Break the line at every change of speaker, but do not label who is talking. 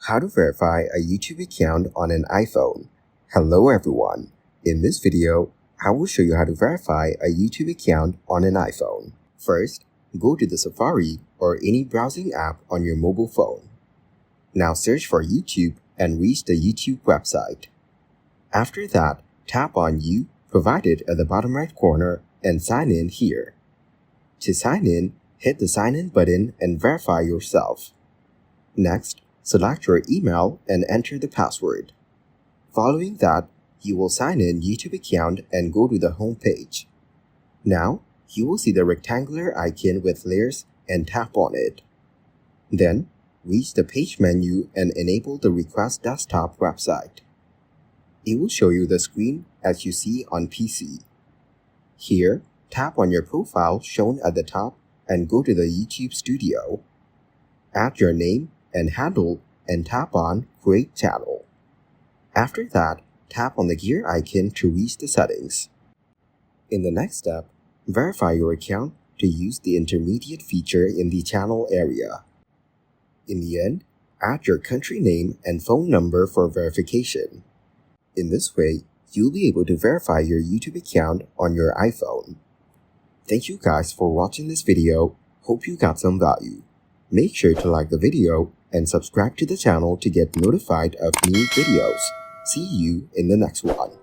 How to verify a YouTube account on an iPhone. Hello everyone. In this video, I will show you how to verify a YouTube account on an iPhone. First, go to the Safari or any browsing app on your mobile phone. Now search for YouTube and reach the YouTube website. After that, tap on You provided at the bottom right corner and sign in here. To sign in, hit the sign in button and verify yourself. Next, select your email and enter the password. Following that, you will sign in YouTube account and go to the home page. Now, you will see the rectangular icon with layers and tap on it. Then, reach the page menu and enable the Request Desktop website. It will show you the screen as you see on PC. Here, tap on your profile shown at the top and go to the YouTube Studio. Add your name and handle and tap on Create Channel. After that, tap on the gear icon to reach the settings. In the next step, verify your account to use the intermediate feature in the channel area. In the end, add your country name and phone number for verification. In this way, you'll be able to verify your YouTube account on your iPhone. Thank you guys for watching this video. Hope you got some value. Make sure to like the video and subscribe to the channel to get notified of new videos. See you in the next one.